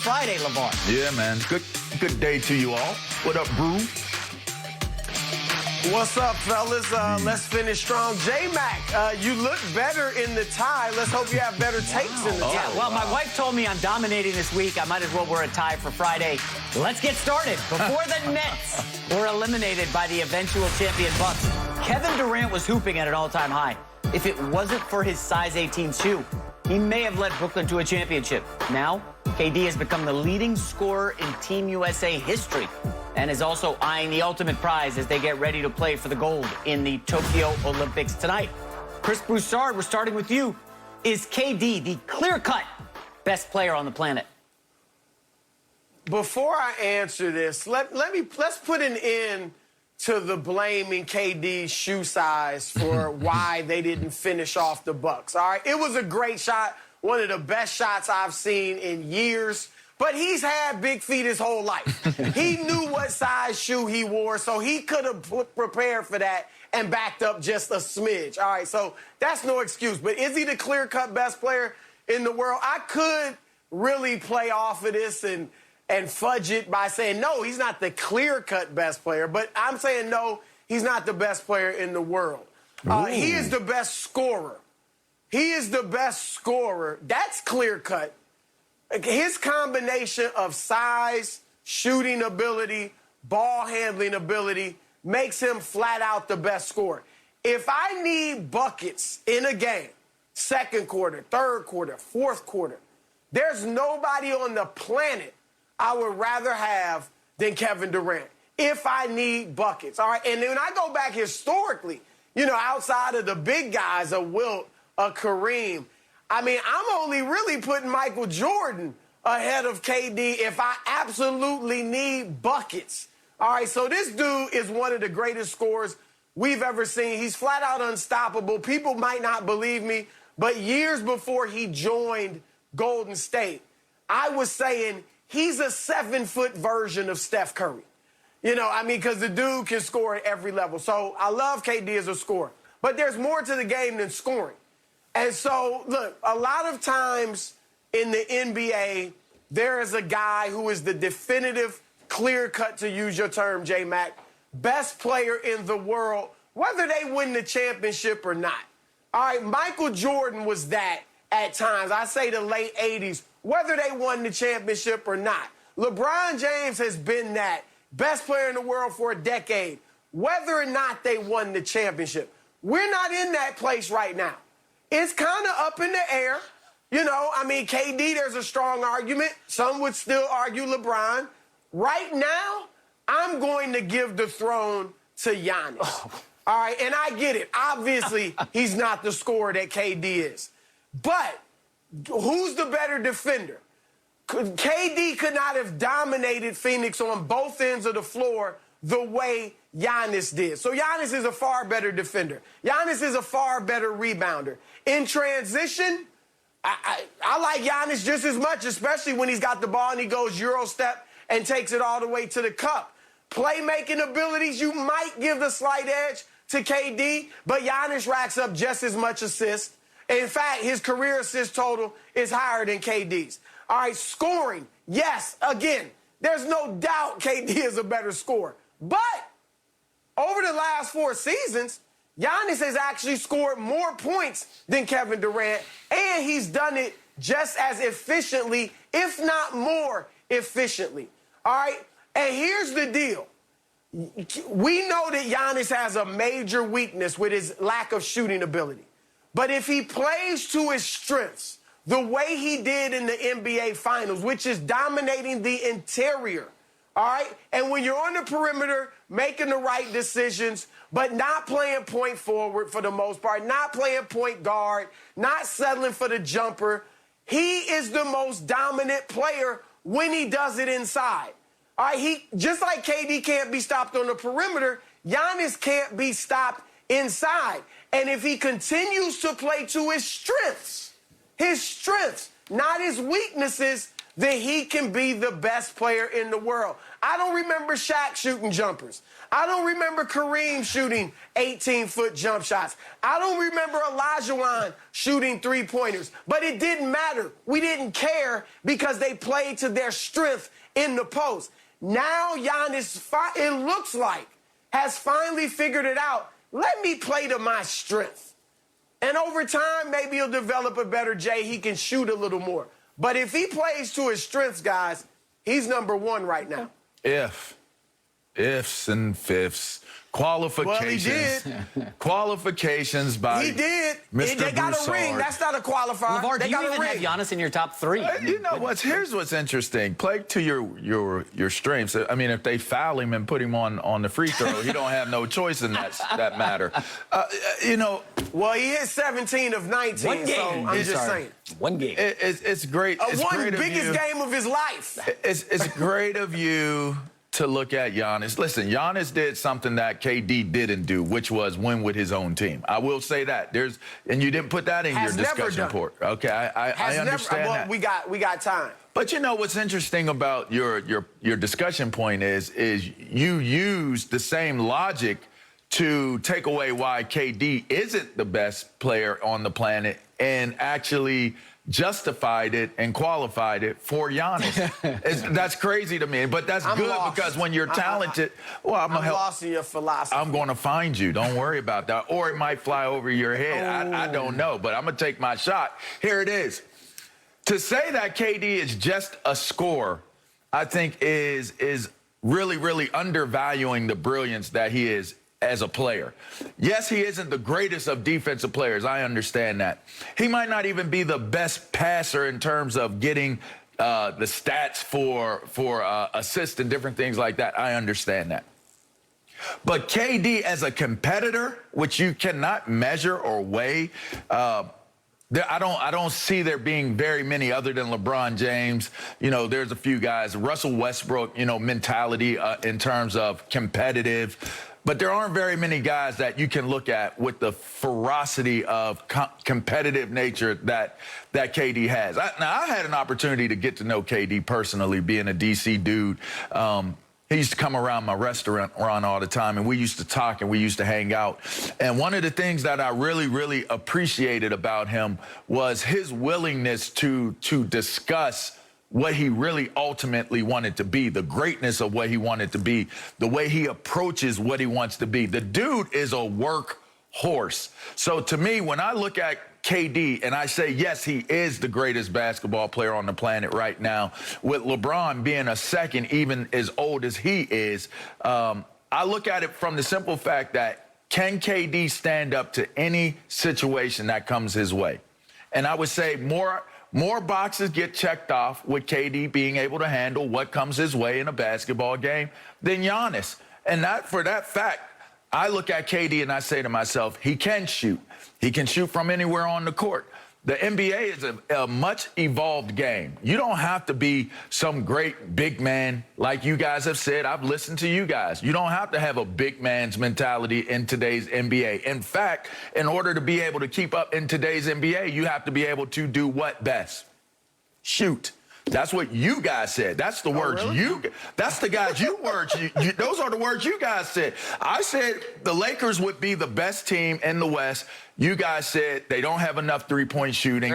Friday, LeVar. Yeah, man. Good day to you all. What up, Brew? What's up, fellas? Let's finish strong. J-Mac, you look better in the tie. Let's hope you have better takes in the tie. Yeah, well, my wife told me I'm dominating this week. I might as well wear a tie for Friday. Let's get started. Before the Nets were eliminated by the eventual champion Bucks, Kevin Durant was hooping at an all-time high. If it wasn't for his size 18 shoe, he may have led Brooklyn to a championship. Now, KD has become the leading scorer in Team USA history and is also eyeing the ultimate prize as they get ready to play for the gold in the Tokyo Olympics tonight. Chris Broussard, we're starting with you. Is KD the clear-cut best player on the planet? Before I answer this, let's put an end to the blaming KD's shoe size for why they didn't finish off the Bucks. All right, it was a great shot, one of the best shots I've seen in years. But he's had big feet his whole life. He knew what size shoe he wore, so he could have prepared for that and backed up just a smidge. All right, so that's no excuse. But is he the clear-cut best player in the world? I could really play off of this and fudge it by saying, no, he's not the clear-cut best player. But I'm saying, no, he's not the best player in the world. He is the best scorer. He is the best scorer. That's clear-cut. His combination of size, shooting ability, ball handling ability makes him flat out the best scorer. If I need buckets in a game, second quarter, third quarter, fourth quarter, there's nobody on the planet I would rather have than Kevin Durant if I need buckets. All right, and when I go back historically, you know, outside of the big guys, a Wilt, a Kareem, I mean, I'm only really putting Michael Jordan ahead of KD if I absolutely need buckets. All right, so this dude is one of the greatest scorers we've ever seen. He's flat out unstoppable. People might not believe me, but years before he joined Golden State, I was saying he's a 7-foot version of Steph Curry. You know, I mean, because the dude can score at every level. So I love KD as a scorer. But there's more to the game than scoring. And so, look, a lot of times in the NBA, there is a guy who is the definitive, clear-cut, to use your term, J-Mac, best player in the world, whether they win the championship or not. All right, Michael Jordan was that at times. I say the late 80s, whether they won the championship or not. LeBron James has been that best player in the world for a decade, whether or not they won the championship. We're not in that place right now. It's kind of up in the air. You know, I mean, KD, there's a strong argument. Some would still argue LeBron. Right now, I'm going to give the throne to Giannis. Oh. All right, and I get it. Obviously, he's not the scorer that KD is. But who's the better defender? KD could not have dominated Phoenix on both ends of the floor the way Giannis did. So Giannis is a far better defender. Giannis is a far better rebounder. In transition, I like Giannis just as much, especially when he's got the ball and he goes Euro step and takes it all the way to the cup. Playmaking abilities, you might give the slight edge to KD, but Giannis racks up just as much assists. In fact, his career assist total is higher than KD's. All right, scoring, yes, again, there's no doubt KD is a better scorer. But over the last 4 seasons, Giannis has actually scored more points than Kevin Durant, and he's done it just as efficiently, if not more efficiently. All right? And here's the deal. We know that Giannis has a major weakness with his lack of shooting ability. But if he plays to his strengths, the way he did in the NBA Finals, which is dominating the interior, all right? And when you're on the perimeter, making the right decisions, but not playing point forward for the most part, not playing point guard, not settling for the jumper, he is the most dominant player when he does it inside. All right, just like KD can't be stopped on the perimeter, Giannis can't be stopped inside. And if he continues to play to his strengths, not his weaknesses, that he can be the best player in the world. I don't remember Shaq shooting jumpers. I don't remember Kareem shooting 18-foot jump shots. I don't remember Olajuwon shooting three-pointers. But it didn't matter. We didn't care because they played to their strength in the post. Now Giannis, it looks like, has finally figured it out. Let me play to my strength. And over time, maybe he'll develop a better Jay. He can shoot a little more. But if he plays to his strengths, guys, he's number 1 right now. Ifs and fifths. Qualifications. Well, he did. Qualifications by He did. Mr. They got Broussard. a ring. That's not a qualifier. LeVar, they do you got even a ring. have Giannis in your top 3? You know here's what's interesting. Play to your strengths. I mean, if they foul him and put him on the free throw, he don't have no choice in that matter. You know. Well, he hit 17 of 19. One game. So I'm just saying. One game. It's great. It's One great biggest game of his life. It's great of you to look at Giannis. Listen, Giannis did something that KD didn't do, which was win with his own team. I will say that. And you didn't put that in your discussion report. Okay, I understand that. We got time. But you know what's interesting about your discussion point is you use the same logic to take away why KD isn't the best player on the planet and actually justified it and qualified it for Giannis. That's crazy to me, but that's good lost. Because when you're talented, I'm lost in your philosophy. I'm going to find you. Don't worry about that. Or it might fly over your head. I don't know, but I'm going to take my shot. Here it is. To say that KD is just a scorer, I think is really, really undervaluing the brilliance that he is as a player. Yes, he isn't the greatest of defensive players. I understand that. He might not even be the best passer in terms of getting the stats for assists and different things like that. I understand that. But KD as a competitor, which you cannot measure or weigh, I don't see there being very many other than LeBron James. You know, there's a few guys. Russell Westbrook, you know, mentality in terms of competitive. But there aren't very many guys that you can look at with the ferocity of competitive nature that KD has. Now, I had an opportunity to get to know KD personally, being a D.C. dude. He used to come around my restaurant all the time, and we used to talk and we used to hang out. And one of the things that I really, really appreciated about him was his willingness to discuss what he really ultimately wanted to be, the greatness of what he wanted to be, the way he approaches what he wants to be. The dude is a workhorse. So to me, when I look at KD and I say, yes, he is the greatest basketball player on the planet right now, with LeBron being a second, even as old as he is, I look at it from the simple fact that can KD stand up to any situation that comes his way? And I would say more boxes get checked off with KD being able to handle what comes his way in a basketball game than Giannis. And for that fact, I look at KD and I say to myself, he can shoot. He can shoot from anywhere on the court. The NBA is a much evolved game. You don't have to be some great big man like you guys have said. I've listened to you guys. You don't have to have a big man's mentality in today's NBA. In fact, in order to be able to keep up in today's NBA, you have to be able to do what best? Shoot. That's what you guys said. That's the words really? That's the guys words. Those are the words you guys said. I said the Lakers would be the best team in the West. You guys said they don't have enough three-point shooting.